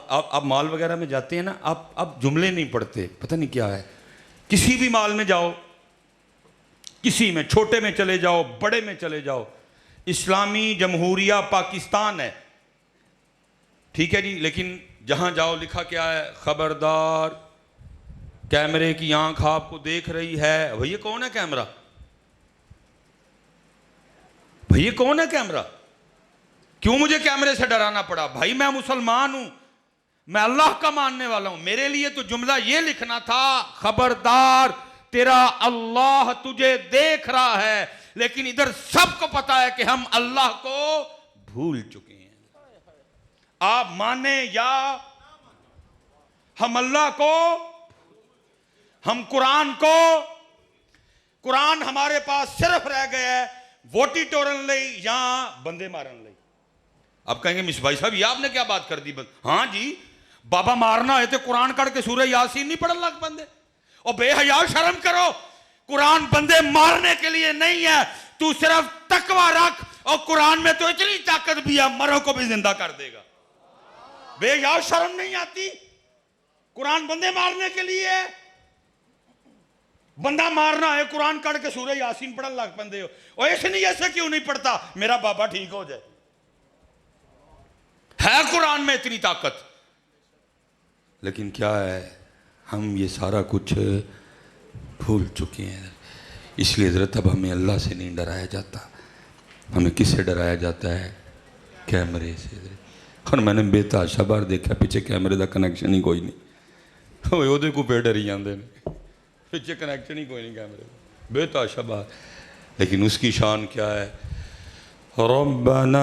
آپ مال وغیرہ میں جاتے ہیں نا، آپ جملے نہیں پڑھتے، پتہ نہیں کیا ہے. کسی بھی مال میں جاؤ، کسی میں، چھوٹے میں چلے جاؤ، بڑے میں چلے جاؤ، اسلامی جمہوریہ پاکستان ہے، ٹھیک ہے جی، لیکن جہاں جاؤ لکھا کیا ہے؟ خبردار، کیمرے کی آنکھ آپ کو دیکھ رہی ہے. بھئی یہ کون ہے کیمرہ؟ بھئی یہ کون ہے کیمرہ؟ کیوں مجھے کیمرے سے ڈرانا پڑا؟ بھائی میں مسلمان ہوں، میں اللہ کا ماننے والا ہوں. میرے لیے تو جملہ یہ لکھنا تھا، خبردار تیرا اللہ تجھے دیکھ رہا ہے. لیکن ادھر سب کو پتا ہے کہ ہم اللہ کو بھول چکے ہیں. آپ مانیں یا ہم اللہ کو، ہم قرآن کو، قرآن ہمارے پاس صرف رہ گیا ہے ووٹی ٹورن لئی یا بندے مارن لئی. آپ کہیں گے مس بھائی صاحب یہ آپ نے کیا بات کر دی؟ ہاں جی، بابا مارنا ہے تو قرآن کڑھ کے سورہ یاسین نہیں پڑھن لگ بندے. اور بے حیا شرم کرو، قرآن بندے مارنے کے لیے نہیں ہے، تو صرف تقوی رکھ، اور قرآن میں تو اتنی طاقت بھی ہے مروں کو بھی زندہ کر دے گا. بے حیا شرم نہیں آتی؟ قرآن بندے مارنے کے لیے ہے، بندہ مارنا ہے قرآن کڑھ کے سورہ یاسین پڑھن لگ بندے ہو. اور اس نہیں ایسے کیوں نہیں پڑھتا میرا بابا ٹھیک ہو جائے؟ ہے قرآن میں اتنی طاقت، لیکن کیا ہے، ہم یہ سارا کچھ بھول چکے ہیں. اس لیے حضرت اب ہمیں اللہ سے نہیں ڈرایا جاتا، ہمیں کس سے ڈرایا جاتا ہے؟ کیمرے سے. اور میں نے بے تحاشا بار دیکھا پیچھے کیمرے دا کنیکشن ہی کوئی نہیں. وہ کو پہ ڈری جاندے نے، پیچھے کنیکشن ہی کوئی نہیں کیمرے دا، بے تحاشا بار. لیکن اس کی شان کیا ہے؟ ربنا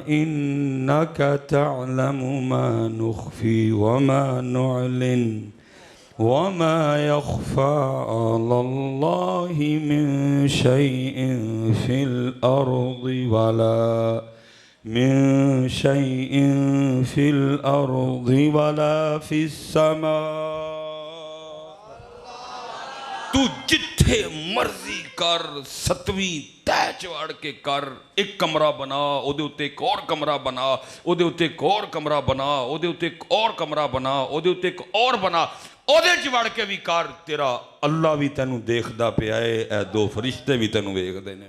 انک تعلم ما نخفی وما نعلن وما يخفى على الله من شيء في الأرض ولا من شيء في الأرض ولا في السماء. تو جتھے مرضی کر، ستویں تہ چواڑ کے کر، ایک کمرہ بنا، او دے اتے ایک اور کمرہ بنا، او دے اتے ایک اور کمرہ بنا، او دے اتے ایک اور کمرہ بنا، او دے اتے ایک اور بنا، او دے چواڑ کے بھی کر، تیرا اللہ بھی تینوں دیکھدا پیا ہے، اے دو فرشتے بھی تینوں ویکھدے نے.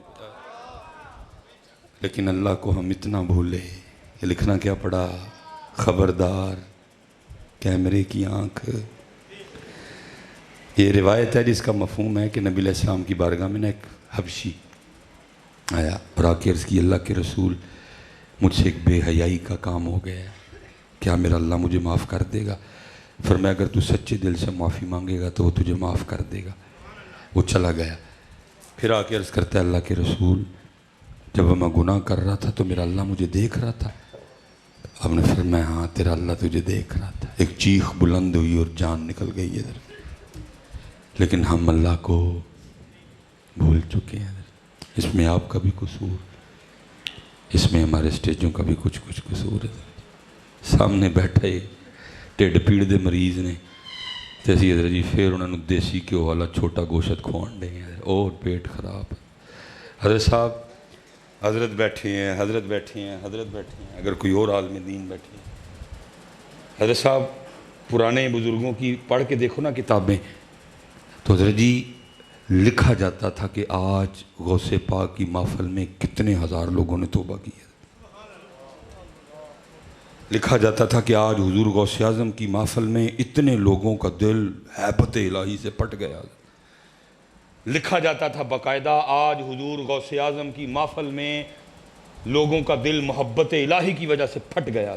لیکن اللہ کو ہم اتنا بھولے. یہ لکھنا کیا پڑا؟ خبردار کیمرے کی آنکھ. یہ روایت ہے جس کا مفہوم ہے کہ نبی علیہ السلام کی بارگاہ میں ایک حبشی آیا اور آ کے عرض کی، اللہ کے رسول مجھ سے ایک بے حیائی کا کام ہو گیا ہے، کیا میرا اللہ مجھے معاف کر دے گا؟ فرمایا اگر تو سچے دل سے معافی مانگے گا تو وہ تجھے معاف کر دے گا. وہ چلا گیا. پھر آ کے عرض کرتا ہے، اللہ کے رسول جب میں گناہ کر رہا تھا تو میرا اللہ مجھے دیکھ رہا تھا. اب نے فرمایا ہاں تیرا اللہ تجھے دیکھ رہا تھا. ایک چیخ بلند ہوئی اور جان نکل گئی ادھر. لیکن ہم اللہ کو بھول چکے ہیں. اس میں آپ کا بھی قصور، اس میں ہمارے اسٹیجوں کا بھی کچھ قصور ہے. سامنے بیٹھے ٹھڈ پیڑ دے مریض نے تے اسی حضرت جی پھر انہوں نے دیسی گھیو والا چھوٹا گوشت کھوان دیں اور پیٹ خراب. حضرت صاحب حضرت بیٹھے ہیں، حضرت بیٹھے ہیں، حضرت بیٹھے ہیں، اگر کوئی اور عالم دین بیٹھے ہیں. حضرت صاحب پرانے بزرگوں کی پڑھ کے دیکھو نا کتابیں، تو حضرت جی لکھا جاتا تھا کہ آج غوث پاک کی محفل میں کتنے ہزار لوگوں نے توبہ کی ہے. لکھا جاتا تھا کہ آج حضور غوث اعظم کی محفل میں اتنے لوگوں کا دل ہیبت الہی سے پٹ گیا. لکھا جاتا تھا باقاعدہ آج حضور غوث اعظم کی محفل میں لوگوں کا دل محبت الہی کی وجہ سے پھٹ گیا.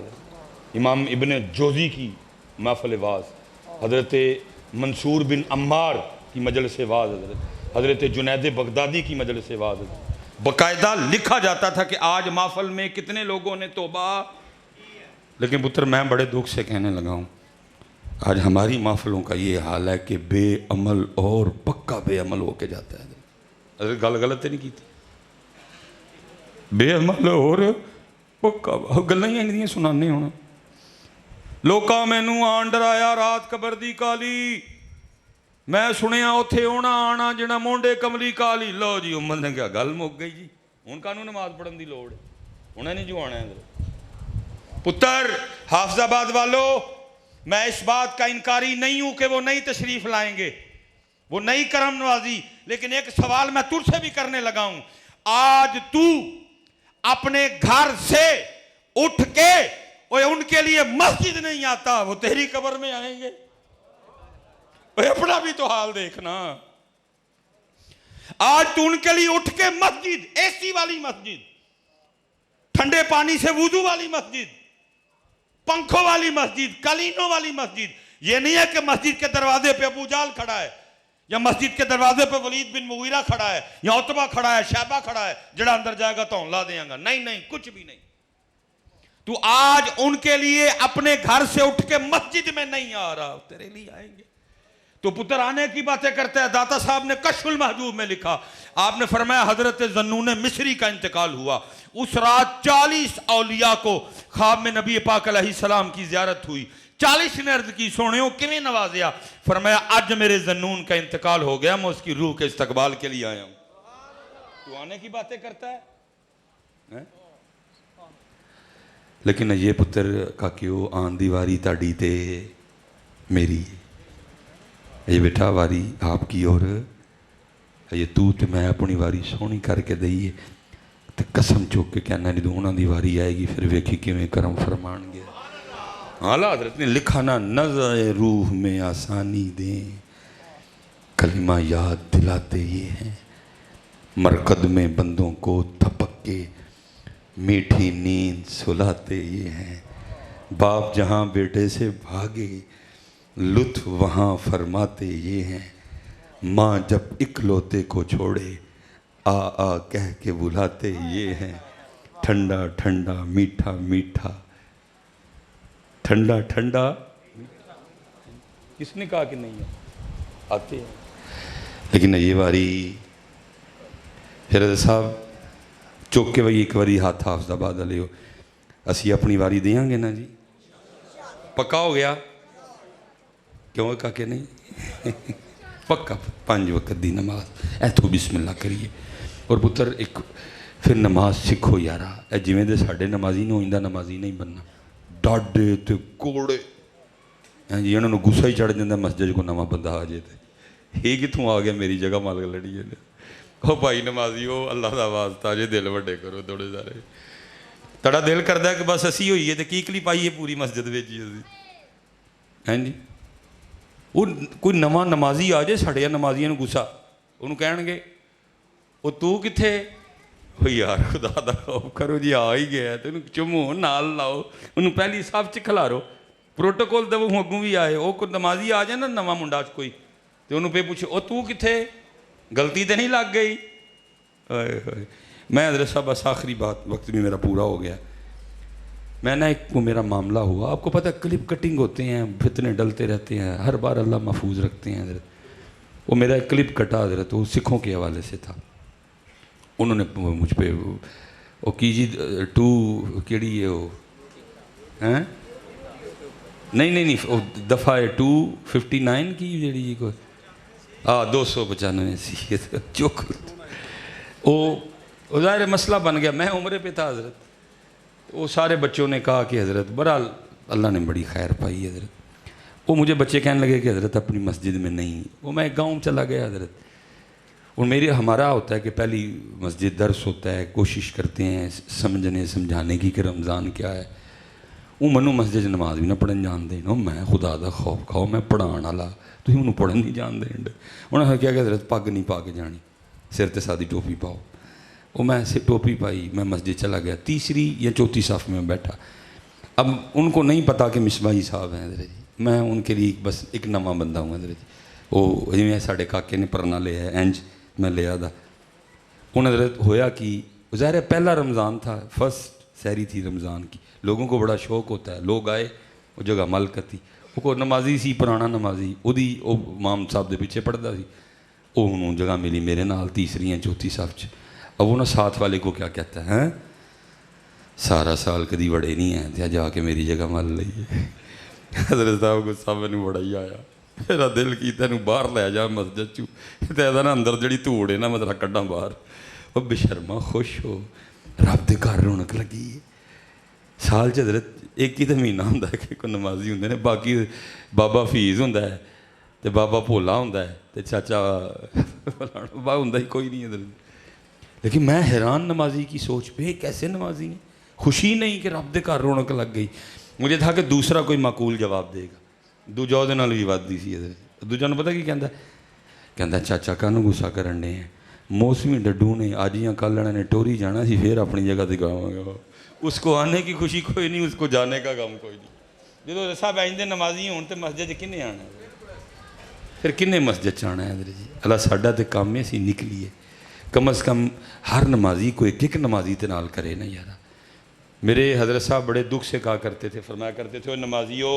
امام ابن جوزی کی محفل واز، حضرت منصور بن عمار کی مجلس واز، حضرت جنید بغدادی کی مجلس واز، باقاعدہ لکھا جاتا تھا کہ آج محفل میں کتنے لوگوں نے توبہ. لیکن پتر میں بڑے دکھ سے کہنے لگا ہوں آج ہماری محفلوں کا یہ حال ہے کہ بے عمل اور پکا بے عمل ہو کے جاتا ہے. حضرت گل غلط نہیں کی تھی، بے عمل اور پکا گلیں ہی سنانے ہونا. لوکاں مینوں آن ڈرایا رات قبر دی کالی، میں سنیا اوتھے ہونا آنا جنا مونڈے کملی کالی. لو جی امت نے کیا گل مک گئی جی، ہن کانوں نماز پڑھن دی لوڑ ہے، انہیں نہیں جو آنا ہے. पुत्र हाफिजाबाद वालों, मैं इस बात का इनकारी नहीं हूं कि वो नई तशरीफ लाएंगे, वो नई करम नवाजी, लेकिन एक सवाल मैं तुझसे भी करने लगा हूं। आज तू अपने घर से उठ के ओए उनके लिए मस्जिद नहीं आता, वो तेरी कब्र में आएंगे। ओए अपना भी तो हाल देखना। आज तू उनके लिए उठ के मस्जिद, एसी वाली मस्जिद, ठंडे पानी से वुजू वाली मस्जिद, पंखों वाली मस्जिद, कलीनों वाली मस्जिद। ये नहीं है कि मस्जिद के दरवाजे पे अबू जाल खड़ा है, या मस्जिद के दरवाजे पे वलीद बिन मुगीरा खड़ा है, या उतबा खड़ा है, शैबा खड़ा है, जड़ा अंदर जाएगा तो हमला देगा। नहीं नहीं, कुछ भी नहीं। तू आज उनके लिए अपने घर से उठ के मस्जिद में नहीं आ रहा, तेरे लिए आएंगे। तो पुत्र आने की बातें करता है। दाता साहब ने कश्फुल महजूब में लिखा, आपने फरमाया हजरत ज़न्नून मिस्री का इंतकाल हुआ। उस रात 40 औलिया को ख्वाब में नबी पाक अलैहिस्सलाम की ज़ियारत हुई। 40 ने अर्ज की, सोने किवें नवाजिया? फरमाया अज मेरे ज़न्नून का इंतकाल हो गया, मैं उसकी रूह के इस्तकबाल के लिए आया हूं। तू आने की बातें करता है? लेकिन ये पुत्र का क्यों आन दी वारी ताड़ी ते मेरी, ये बेटा वारी आपकी, और ये तू तो मैं अपनी वारी सोहनी करके दईए, तो कसम चुक के कहना नहीं, उन्होंने दी वारी आएगी फिर वेखी किवें करम फरमान गया। आला हज़रत ने लिखा ना, नज़र रूह में आसानी दें, कलिमा याद दिलाते ये हैं, मरकद में बंदों को थपक के मीठी नींद सुलाते ये हैं। बाप जहाँ बेटे से भागे लुत्फ वहाँ फरमाते ये हैं। माँ जब इकलौते को छोड़े आ आ कह के बुलाते ये हैं। ठंडा ठंडा मीठा मीठा, ठंडा ठंडा, किसने कहा कि नहीं है? आते हैं। लेकिन ये बारी फिर साहब चुक के भाई एक बारी हाथ हाफिजाबाद वाले हो, असी अपनी वारी देंगे ना जी, पक्का हो गया? क्यों काके नहीं? पक्का 5 वक्त दी नमाज ऐथो बिस्मिल्लाह करिए। और पुत्र एक फिर नमाज सीखो यारा, जिमें दे साढ़े नमाजी ने इंदा नमाजी नहीं बनना। डाडे ते कोड़े हैं जी, उन्होंने गुस्सा ही चढ़ जाता मस्जिद को नवा बंदा आ जाए तो ये कितों आ गया मेरी जगह मालक लड़ी है। ओ भाई नमाजी हो, अल्लाह का वास्ता जे दिल वड्डे करो थोड़े सारे। तड़ा दिल करता कि बस असी होईए तो कीकली पाईए पूरी मस्जिद में जी हैं जी। वो कोई नवा नमाजी आ जाए साढ़िया नमाजियों गुस्सा, उन्होंने कह वो तू किथे हो यार, खुदा दा खौफ करो जी, आ ही गया तो उन्होंने चुमो नाल लाओ, उन्होंने पहली साफ च खिलारो, प्रोटोकॉल दवो अगों भी आए। वो कोई नमाजी आ जाए ना नवा मुंडा कोई, तो उन्होंने पे पूछे ओ तू किथे, गलती तो नहीं लग गई? मैं हज़रत साहब बस आखिरी बात, वक्त भी मेरा पूरा हो गया। मैं ना एक को मेरा मामला हुआ, आपको पता है क्लिप कटिंग होते हैं, फितने डलते रहते हैं, हर बार अल्लाह महफूज रखते हैं हज़रत। वो मेरा एक क्लिप कटा हज़रत, वो सिखों के हवाले से था। उन्होंने मुझ पर वो कीजी 2 केड़ी है वो हैं, नहीं नहीं नहीं, वो दफ़ा 259 की जी कोई 295 सी चौक, वो ज़ाहिर मसला बन गया। मैं उम्र पे था हज़रत, वो सारे बच्चों ने कहा कि हज़रत, बहरहाल अल्लाह ने बड़ी खैर पाई हज़रत। वो मुझे बच्चे कहने लगे कि हज़रत अपनी मस्जिद में नहीं, वो मैं गांव में चला गया हज़रत। और मेरे हमारा होता है कि पहली मस्जिद दर्स होता है, कोशिश करते हैं समझने समझाने की कि रमज़ान क्या है। वो मनु मस्जिद नमाज भी ना पढ़न जान दें, मैं खुदा दा खौफ खाओ, मैं पढ़ाने वाला, तुम उन्होंने पढ़न नहीं जान दें। उन्होंने क्या कि हज़रत पग नहीं पा के जानी, सिर ते सादी टोपी पाओ। वो मैं टोपी पाई, मैं मस्जिद चला गया, 3री या 4थी साफ में बैठा। अब उनको नहीं पता कि मिसबाही साहब हैं हज़रत जी, मैं उनके लिए बस एक नवा बंदा हूँ हज़रत जी। वो जिमें साढ़े काके ने परना लिया है इंज मैं लिया था। उन्हें हज़रत होया कि ज़ाहिर पहला रमज़ान था, फर्स्ट सहरी थी रमज़ान की, लोगों को बड़ा शौक होता है। लोग आए, वो जगह मलकत थी, वो नमाजी सी पुराना नमाजी, उदी वो माम साहब के पिछे पढ़ता सी। वो जगह मिली मेरे नाल 3री या 4थी साफ च। अब वो ना साथ वाले को क्या कहता है, सारा साल कभी बड़े नहीं है, तो जाके मेरी जगह मल ली। हज़रत साहब को सब मैंने बड़ा ही आया, मेरा दिल की तेन बाहर लै जा मस्जिद चू, तो ना अंदर जी धूड़ है ना मैं तेरा कड्डा बाहर। वो बेशर्मा खुश हो, रब दे घर रौनक लगी है, ਸਾਲ 'ਚ ਹਜ਼ਰਤ ਇੱਕ ਹੀ ਤਾਂ ਮਹੀਨਾ ਹੁੰਦਾ ਕਿ ਕੋਈ ਨਮਾਜ਼ੀ ਹੁੰਦੇ ਨੇ, ਬਾਕੀ ਬਾਬਾ ਹਫੀਜ਼ ਹੁੰਦਾ ਹੈ ਅਤੇ ਬਾਬਾ ਭੋਲਾ ਹੁੰਦਾ ਹੈ ਅਤੇ ਚਾਚਾ ਬਾ ਹੁੰਦਾ ਹੀ ਕੋਈ नहीं है। लेकिन मैं हैरान नमाजी की सोच पे, कैसे नमाजी ने खुशी नहीं कि रब दे घर रौनक लग गई। मुझे था कि दूसरा कोई माकूल जवाब देगा, दूजा ਉਹਦੇ ਨਾਲ ਵੀ ਵੱਧਦੀ ਸੀ। ਦੂਜਾ ਨੂੰ ਪਤਾ ਕੀ ਕਹਿੰਦਾ, ਕਹਿੰਦਾ ਚਾਚਾ ਕਾਹਨੂੰ ਗੁੱਸਾ ਕਰਨ ਦੇ, ਮੌਸਮੀ ਡੱਡੂ ਨੇ ਅੱਜ ਜਾਂ ਕੱਲ੍ਹ ਇਹਨਾਂ ਨੇ ਟੋਰੀ ਜਾਣਾ ਸੀ, ਫਿਰ ਆਪਣੀ ਜਗ੍ਹਾ 'ਤੇ ਗਾਵਾਂਗੇ। ਉਸਕੋ ਆਨੇ की खुशी कोई नहीं, उसको जाने का गम कोई नहीं। ਜਦੋਂ ਸਭ ਆਇੰਦੇ ਨਮਾਜ਼ੀ ਹੋਣ ਤੇ ਮਸਜਿਦ 'ਚ ਕਿੰਨੇ ਆਣਾ, ਫਿਰ ਕਿੰਨੇ ਮਸਜਿਦ 'ਚ ਆਣਾ ਹੈ ਜੀ। ਅੱਲਾ ਸਾਡਾ ਤੇ ਕੰਮ ਹੈ ਅਸੀਂ ਨਿਕਲੀਏ, कम अज़ कम हर नमाजी को एक एक नमाजी ते नाल करे ना यार। मेरे हज़रत साहब बड़े दुख से कहा करते थे, फरमाया करते थे, नमाजियो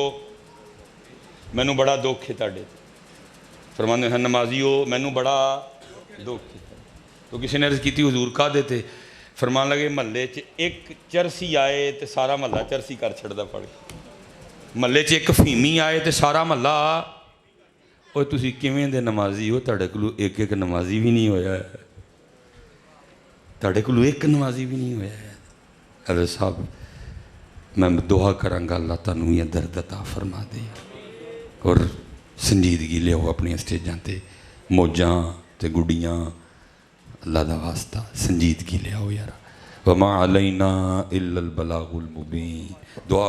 मैनू बड़ा दुख है ताड़े, फरमाते हैं नमाजियो मैनू बड़ा दुख है। तो किसी ने अर्ज़ की थी हुजूर कहा देते, फरमान लगे महल्ले च एक चरसी आए तो सारा महल्ला चरसी कर छड़दा पड़, महल्ले च एक फीमी आए तो सारा महल्ला, और तुसी किवें दे नमाजी हो, तुहाडे कोलों एक एक नमाजी भी नहीं होया, तुहाडे कोलों एक नमाजी भी नहीं होया। हज़रत साहब मैं दुआ करांगा अल्लाह तुहानूं ये दर्द अता फरमा दे, और संजीदगी लियाओ अपनी स्टेजां ते, मौजां ते गुड्डियां, अल्लाह दा वास्ता संजीदगी लियाओ यार। वमा अलैना इल्लल बलागुल मुबीन। दुआ